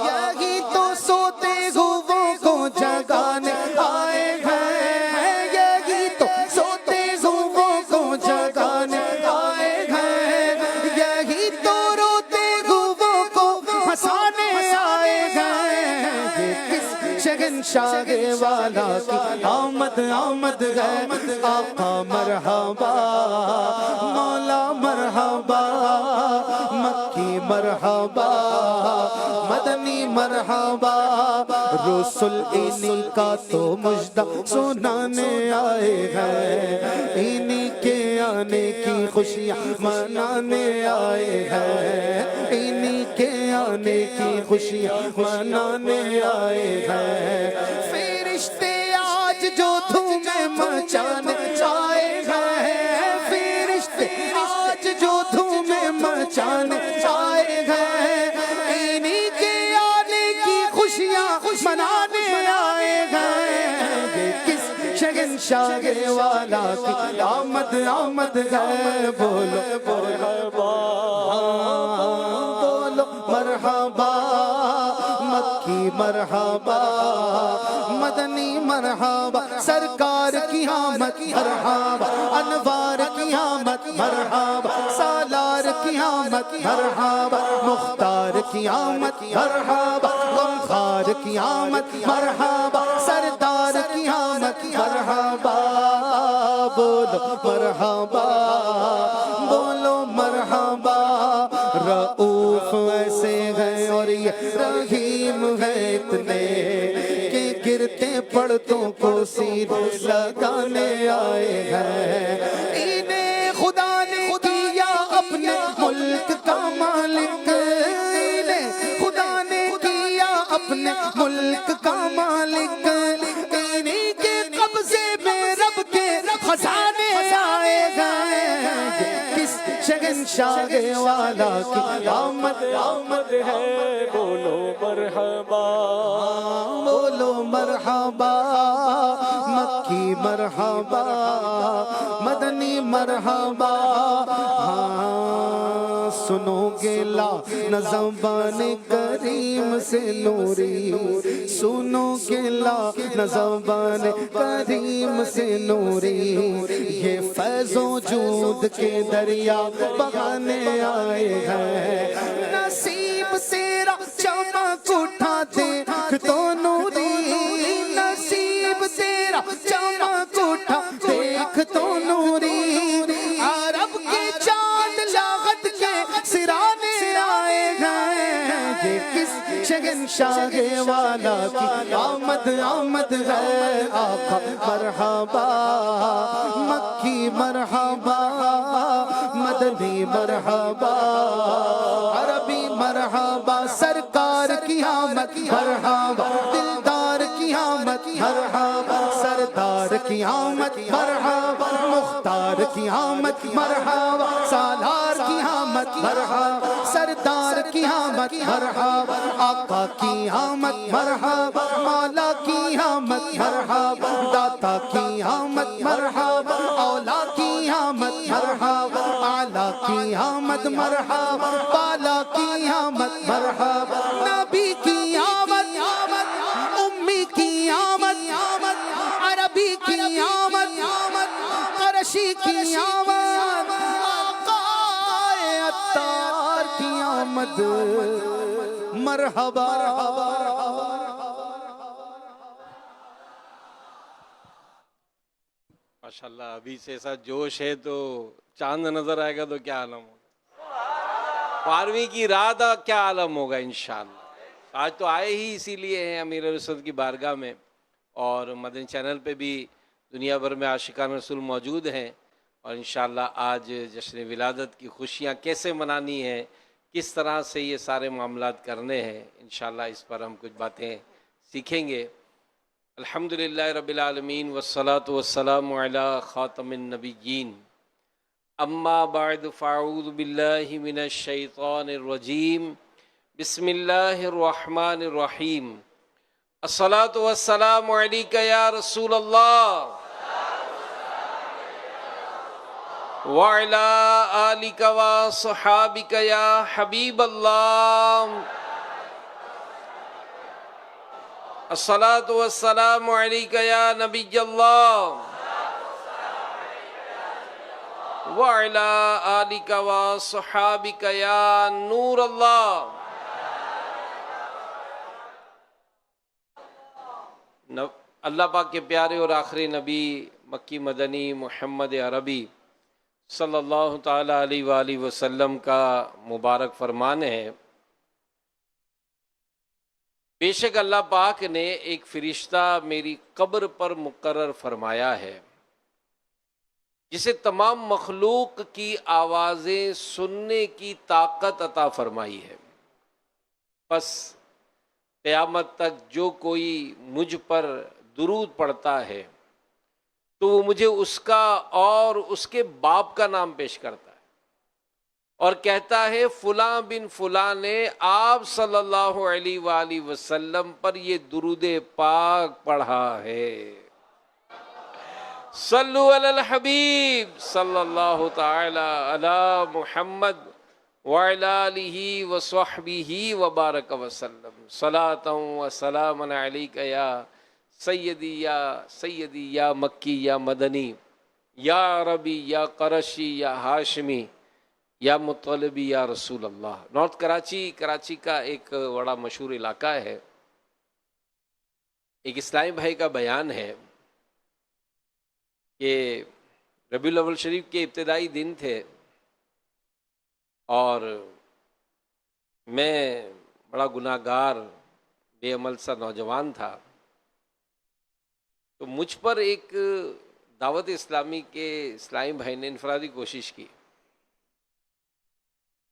یہی تو سوتے ہوئوں کو جگانے آئے ہیں یہی تو سوتے ہوئوں کو جگانے آئے ہیں یہی تو روتے ہوئوں کو ہنسانے آئے ہیں یہ کس شہنشاہ والا کی آمد آمد ہے آقا مرحبا مولا مرحبا مکی مرحبا مدنی مرحبا رسول انہی کا تو مجدہ سنانے آئے ہیں انہی کے آنے کی خوشیاں منانے آئے ہیں انہی کے آنے کی خوشیاں منانے آئے ہیں فرشتے آج جو دھومیں مچانے آئے ہیں فرشتے آج جو دھومیں مچانے آئے ہیں انہی کے آنے کی خوشیاں منانے آئے ہیں یہ کس شہنشاہ والا کی آمد آمد ہے بولو مرحبا بولو مرحبا مکی مرحبا مدنی مرحبا سرکار کی آمد مرحبا انوار کی آمد مرحبا سالار کی آمد مرحبا مختار کی آمد مرحبا غمخوار کی آمد مرحبا سردار کی آمد مرحبا مرحبا بولو مرحبا بولو مرحبا رؤوف ایسے ہیں اور یہ رحیم ہے اتنے کہ گرتے پڑتوں کو سیدھے لگانے آئے ہیں انہیں خدا نے کیا اپنے ملک کا مالک انہیں خدا نے کیا اپنے ملک کا مالک انہیں کے قبضے میں رب کے خزانے آئے ہیں کس شہنشاہ والا کی آمد آمد ہے بولو مرحبا بولو مرحبا مکی مرحبا مدنی مرحبا ہاں سنو گے لا نہ زبان کریم سے نوری سنو گے لا نہ زبان کریم سے نوری یہ فیض و جود کے دریا بہانے آئے ہیں نصیب تیرا چمک اٹھا دیکھ تو نوری نصیب تیرا چمک اٹھا دیکھ تو نوری عرب کے چاند لاغت کے سرانے آئے ہیں یہ کس شہنشاہ والا کی آمد آمد ہے آقا مرحبا مکی مرحبا مدنی مرحبا عربی مرحبا سرکار کی آمد مرحبا دلدار کی آمد مرحبا سردار کی آمد مرحبا مختار کی آمد مرحبا سالار کی آمد مرحبا سردار کی آمد مرحبا آقا کی آمد مرحبا مولا کی آمد مرحبا داتا کی آمد مرحبا اولا کی آمد مرحبا اعلیٰ کی آمد مرحبا بالا کی آمد مرحبا نبی کی آمد امی کی آمد عربی کی آمد قرشی کی آمد آقا عطار کی آمد مرحبا ماشاءاللہ ابھی سے ایسا جوش ہے تو چاند نظر آئے گا تو کیا عالم ہوگا 12ویں کی رات کیا عالم ہوگا انشاءاللہ آج تو آئے ہی اسی لیے ہیں امیر رسول کی بارگاہ میں اور مدنی چینل پہ بھی دنیا بھر میں عاشقان رسول موجود ہیں اور انشاءاللہ آج جشن ولادت کی خوشیاں کیسے منانی ہیں کس طرح سے یہ سارے معاملات کرنے ہیں انشاءاللہ اس پر ہم کچھ باتیں سیکھیں گے الحمدللہ رب العالمین والصلاة والسلام علی خاتم النبیین اما بعد فاعوذ باللہ من الشیطان الرجیم بسم اللہ الرحمن الرحیم الصلاة والسلام علیک یا رسول اللہ وعلی آلک وصحابک یا حبیب اللہ الصلاة والسلام علیک یا نبی اللہ وعلی آلک وصحابک یا نور اللہ اللہ پاک کے پیارے اور آخری نبی مکی مدنی محمد عربی صلی اللہ تعالیٰ علیہ وآلہ وسلم کا مبارک فرمان ہے بے شک اللہ پاک نے ایک فرشتہ میری قبر پر مقرر فرمایا ہے جسے تمام مخلوق کی آوازیں سننے کی طاقت عطا فرمائی ہے پس قیامت تک جو کوئی مجھ پر درود پڑھتا ہے تو وہ مجھے اس کا اور اس کے باپ کا نام پیش کرتا ہے اور کہتا ہے فلاں بن فلاں نے آپ صلی اللہ علیہ وآلہ وسلم پر یہ درود پاک پڑھا ہے صلو علی الحبیب صلی اللہ تعالی علی محمد وعلی آلہ وصحبہ وبارک وسلم صلاۃ و سلام علیک یا سیدی یا مکی یا مدنی یا عربی یا قرشی یا ہاشمی یا مطلبی یا رسول اللہ نارتھ کراچی کا ایک بڑا مشہور علاقہ ہے ایک اسلامی بھائی کا بیان ہے کہ ربیع الاول شریف کے ابتدائی دن تھے اور میں بڑا گناہ گار بے عمل سا نوجوان تھا، تو مجھ پر ایک دعوت اسلامی کے اسلامی بھائی نے انفرادی کوشش کی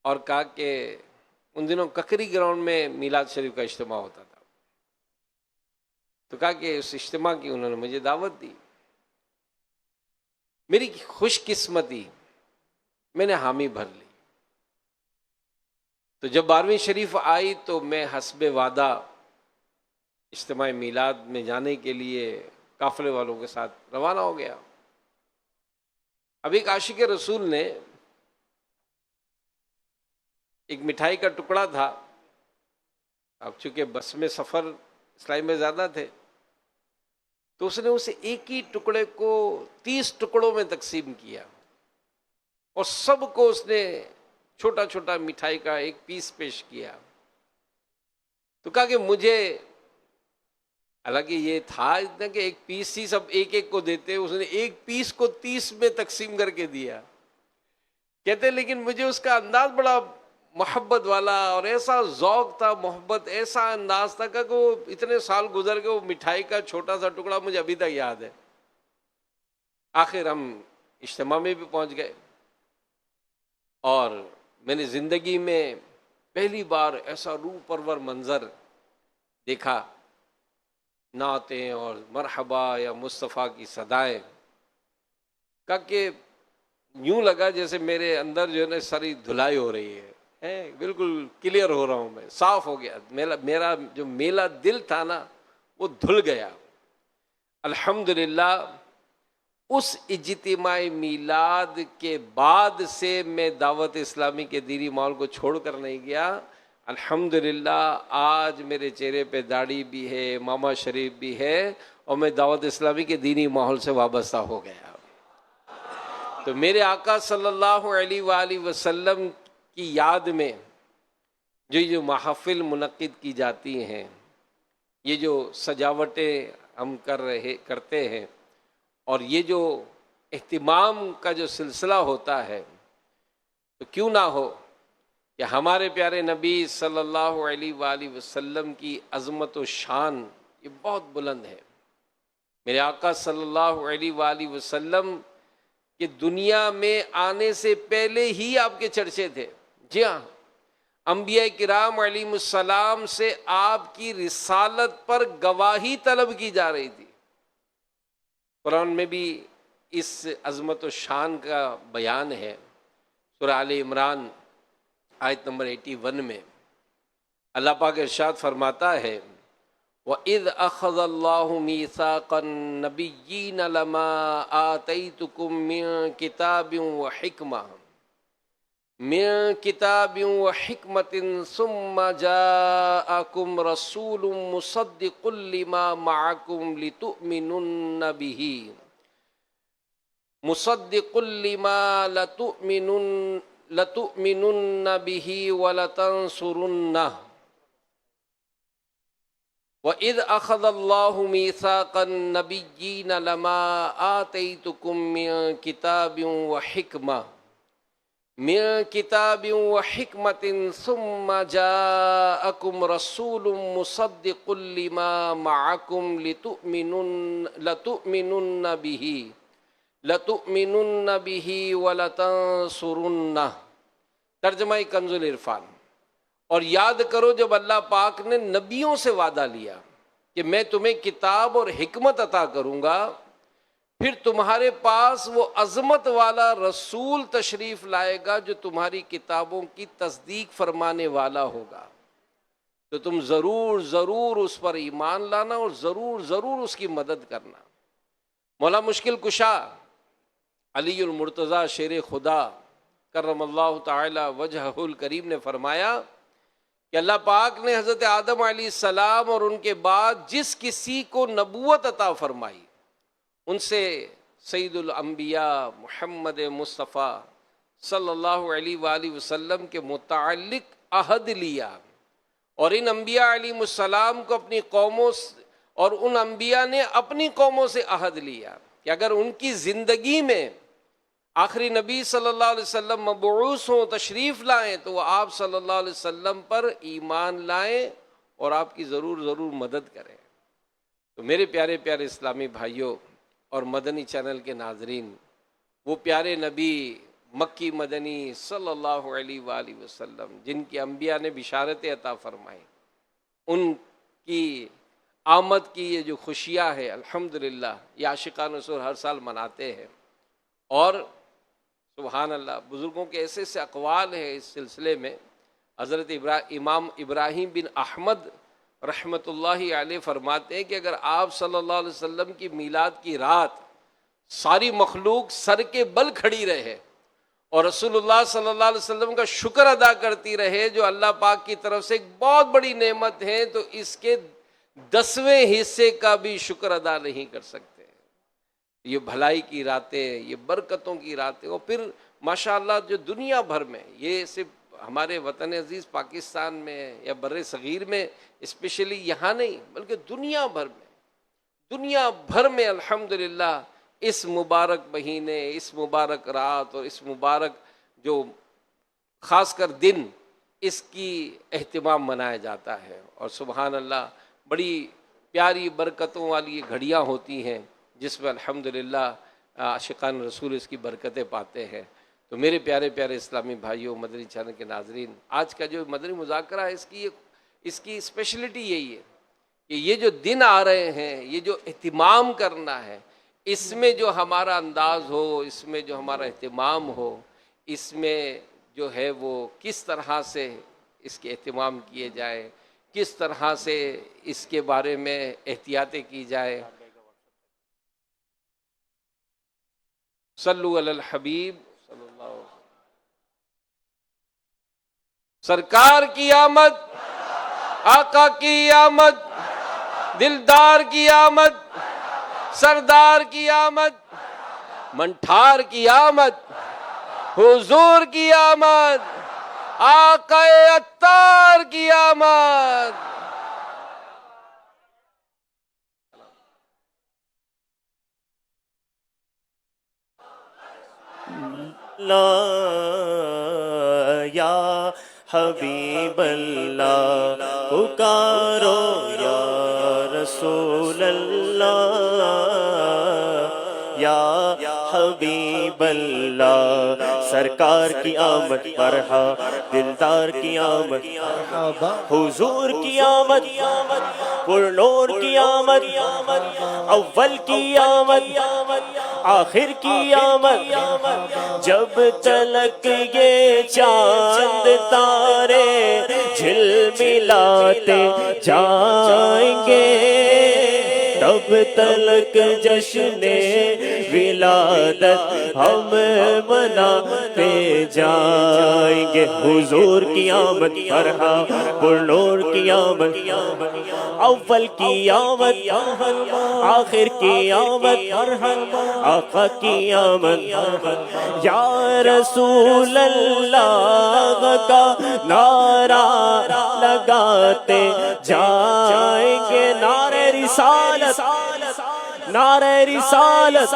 اور کہا کہ ان دنوں ککری گراؤنڈ میں میلاد شریف کا اجتماع ہوتا تھا، تو کہا کہ اس اجتماع کی انہوں نے مجھے دعوت دی۔ میری خوش قسمتی میں نے حامی بھر لی، تو جب 12ویں شریف آئی تو میں حسب وعدہ اجتماع میلاد میں جانے کے لیے قافلے والوں کے ساتھ روانہ ہو گیا۔ اب ایک عاشق رسول نے ایک مٹھائی کا ٹکڑا تھا، اب چونکہ بس میں سفر اسلائی میں زیادہ تھے تو اس نے اسے ایک ہی ٹکڑے کو 30 ٹکڑوں میں تقسیم کیا اور سب کو اس نے چھوٹا چھوٹا مٹھائی کا ایک پیس پیش کیا۔ تو کہا کہ مجھے، حالانکہ یہ تھا اتنا کہ ایک پیس ہی سب ایک ایک کو دیتے، اس نے ایک پیس کو 30 میں تقسیم کر کے دیا۔ کہتے لیکن مجھے اس کا انداز بڑا محبت والا اور ایسا ذوق تھا، محبت ایسا انداز تھا کہ وہ اتنے سال گزر گئے، وہ مٹھائی کا چھوٹا سا ٹکڑا مجھے ابھی تک یاد ہے۔ آخر ہم اجتماع میں بھی پہنچ گئے اور میں نے زندگی میں پہلی بار ایسا روح پرور منظر دیکھا، نعتیں اور مرحبا یا مصطفیٰ کی صدائیں، کہا کہ یوں لگا جیسے میرے اندر جو ہے نا ساری دھلائی ہو رہی ہے، بالکل کلیئر ہو رہا ہوں، میں صاف ہو گیا، میرا جو میلا دل تھا نا وہ دھل گیا۔ الحمدللہ اس اجتماعی میلاد کے بعد سے میں دعوت اسلامی کے دینی ماحول کو چھوڑ کر نہیں گیا۔ الحمدللہ آج میرے چہرے پہ داڑھی بھی ہے، امامہ شریف بھی ہے، اور میں دعوت اسلامی کے دینی ماحول سے وابستہ ہو گیا۔ تو میرے آقا صلی اللہ علیہ وآلہ وسلم کی یاد میں جو محافل منعقد کی جاتی ہیں، یہ جو سجاوٹیں ہم کرتے ہیں، اور یہ جو اہتمام کا جو سلسلہ ہوتا ہے، تو کیوں نہ ہو کہ ہمارے پیارے نبی صلی اللہ علیہ وآلہ وسلم کی عظمت و شان یہ بہت بلند ہے۔ میرے آقا صلی اللہ علیہ وآلہ وسلم کہ دنیا میں آنے سے پہلے ہی آپ کے چرچے تھے۔ جی ہاں، انبیاء کرام علیہ السلام سے آپ کی رسالت پر گواہی طلب کی جا رہی تھی۔ قرآن میں بھی اس عظمت و شان کا بیان ہے۔ سورہ آل عمران آیت نمبر 81 میں اللہ پاک ارشاد فرماتا ہے، وَإِذْ أَخَذَ اللَّهُ مِيثَاقَ النَّبِيِّينَ لَمَا آتَيْتُكُم مِّن كِتَابٍ وَحِكْمَةٍ ثُمَّ جَاءَكُمْ رَسُولٌ مُصَدِّقٌ لِّمَا مَعَكُمْ لَتُؤْمِنُنَّ بِهِ وَلَتَنصُرُنَّهُ وَإِذْ أَخَذَ اللَّهُ مِيثَاقَ النَّبِيِّينَ لَمَا آتَيْتُكُم مِّن كِتَابٍ وَحِكْمَةٍ ثُمَّ جَاءَكُمْ رَسُولٌ مُصَدِّقٌ لِّمَا مَعَكُمْ لَتُؤْمِنُنَّ بِهِ وَلَتَنصُرُنَّهُ۔ ترجمہ کنز العرفان۔ اور یاد کرو جب اللہ پاک نے نبیوں سے وعدہ لیا کہ میں تمہیں کتاب اور حکمت عطا کروں گا، پھر تمہارے پاس وہ عظمت والا رسول تشریف لائے گا جو تمہاری کتابوں کی تصدیق فرمانے والا ہوگا، تو تم ضرور ضرور اس پر ایمان لانا اور ضرور ضرور اس کی مدد کرنا۔ مولا مشکل کشا علی المرتضیٰ شیر خدا کرم اللہ تعالی وجہہ الکریم نے فرمایا کہ اللہ پاک نے حضرت آدم علیہ السلام اور ان کے بعد جس کسی کو نبوت عطا فرمائی، ان سے سید الانبیاء محمد مصطفیٰ صلی اللہ علیہ وآلہ وسلم کے متعلق عہد لیا، اور ان انبیاء علیہ السلام کو اپنی قوموں اور ان انبیاء نے اپنی قوموں سے عہد لیا کہ اگر ان کی زندگی میں آخری نبی صلی اللہ علیہ وسلم مبعوث ہوں، تشریف لائیں، تو وہ آپ صلی اللہ علیہ وسلم پر ایمان لائیں اور آپ کی ضرور مدد کریں۔ تو میرے پیارے پیارے اسلامی بھائیوں اور مدنی چینل کے ناظرین، وہ پیارے نبی مکی مدنی صلی اللہ علیہ وآلہ وسلم جن کی انبیاء نے بشارتیں عطا فرمائی، ان کی آمد کی یہ جو خوشیاں ہیں، الحمدللہ یہ عاشقان رسول ہر سال مناتے ہیں۔ اور سبحان اللہ، بزرگوں کے ایسے ایسے اقوال ہیں اس سلسلے میں۔ حضرت امام ابراہیم بن احمد رحمۃ اللہ علیہ فرماتے ہیں کہ اگر آپ صلی اللہ علیہ وسلم کی میلاد کی رات ساری مخلوق سر کے بل کھڑی رہے اور رسول اللہ صلی اللہ علیہ وسلم کا شکر ادا کرتی رہے، جو اللہ پاک کی طرف سے ایک بہت بڑی نعمت ہے، تو اس کے 10ویں حصے کا بھی شکر ادا نہیں کر سکتے۔ یہ بھلائی کی راتیں، یہ برکتوں کی راتیں، اور پھر ماشاءاللہ جو دنیا بھر میں، یہ صرف ہمارے وطن عزیز پاکستان میں یا بر صغیر میں اسپیشلی یہاں نہیں، بلکہ دنیا بھر میں الحمدللہ اس مبارک مہینے، اس مبارک رات اور اس مبارک جو خاص کر دن، اس کی اہتمام منایا جاتا ہے۔ اور سبحان اللہ، بڑی پیاری برکتوں والی یہ گھڑیاں ہوتی ہیں جس میں الحمدللہ عاشقان رسول اس کی برکتیں پاتے ہیں۔ تو میرے پیارے پیارے اسلامی بھائیوں، مدنی چینل کے ناظرین، آج کا جو مدنی مذاکرہ ہے، اس کی اسپیشلٹی یہی ہے کہ یہ جو دن آ رہے ہیں، یہ جو اہتمام کرنا ہے، اس میں جو ہمارا انداز ہو، اس میں جو ہمارا اہتمام ہو، اس میں جو ہے وہ کس طرح سے اس کے اہتمام کیے جائے، کس طرح سے اس کے بارے میں احتیاطیں کی جائے۔ صلو علی الحبیب صلی اللہ علیہ وسلم۔ سرکار کی آمد، آقا کی آمد، دلدار کی آمد، سردار کی آمد، منٹھار کی آمد، حضور کی آمد، آقا عطار کی آمد۔ یا حبیب اللہ پکارو، یا رسول اللہ، یا حبیب اللہ، سرکار کی آمد مرحبا، دلدار کی آمد حضور کی آمد، پر نور کی آمد، اول کی آمد، آخر کی آمد، جب تلک یہ چاند تارے جھلملاتے جائیں گے، تب تلک جشن ولادت ہم مناتے جائیں گے۔ حضور کی آمد مرحبا، پر نور کی آمد، اول کی آمد، آخر کی آمد، آقا کی آمد، یا رسول اللہ کا نعرہ لگاتے جائیں گے۔ نعرہ رسالت، نعرہ رسالت،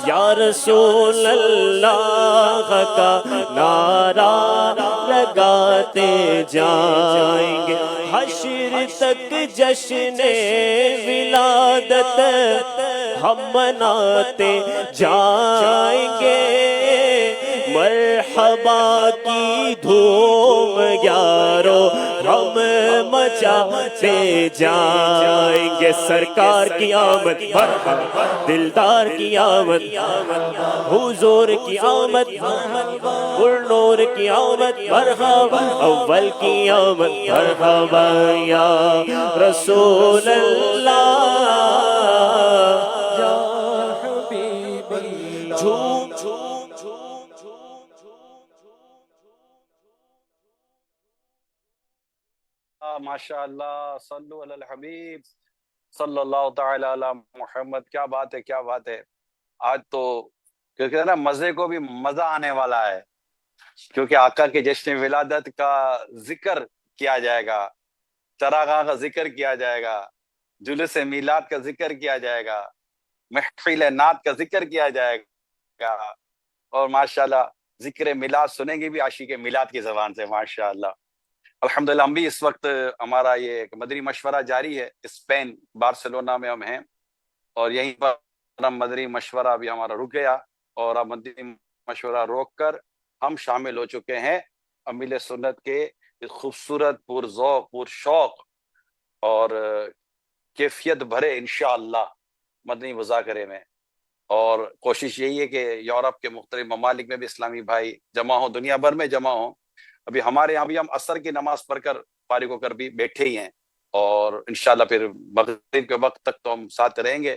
یا رسول اللہ کا نعرہ لگاتے جائیں گے۔ حشر تک جشن ولادت ہم مناتے جائیں گے، مرحبا کی دھوم یارو ہم مچاتے جائیں گے۔ سرکار کی آمد مرحبا، دلدار کی آمد، حضور کی آمد، پر نور کی آمد مرحبا، اول کی آمد مرحبا، یا رسول اللہ، یا حبیب اللہ۔ جھوم جھوم جھوم ماشاء اللہ، صلو علی الحبیب صلی اللہ تعالی علی محمد۔ کیا بات ہے، کیا بات ہے۔ آج تو کیونکہ نا مزے کو بھی مزہ آنے والا ہے، کیونکہ آقا کے جشن ولادت کا ذکر کیا جائے گا، چراغاں کا ذکر کیا جائے گا، جلوس میلاد کا ذکر کیا جائے گا۔ محفل نعت کا ذکر کیا جائے گا، اور ماشاءاللہ ذکر میلاد سنیں گے بھی عاشق میلاد کی زبان سے ماشاءاللہ۔ الحمدللہ ہم بھی اس وقت ہمارا یہ ایک مدنی مشورہ جاری ہے، اسپین بارسلونا میں ہم ہیں، اور یہیں پر ہم مدنی مشورہ بھی ہمارا رک گیا، اور اب مدنی مشورہ روک کر ہم شامل ہو چکے ہیں امیل سنت کے اس خوبصورت پر ذوق پر شوق اور کیفیت بھرے انشاءاللہ مدنی مذاکرے میں۔ اور کوشش یہی ہے کہ یورپ کے مختلف ممالک میں بھی اسلامی بھائی جمع ہوں، دنیا بھر میں جمع ہوں۔ ابھی ہمارے یہاں بھی ہم عصر کی نماز پڑھ کر فارغ ہو کر بھی بیٹھے ہی ہیں، اور انشاءاللہ پھر مغرب کے وقت تک تو ہم ساتھ رہیں گے،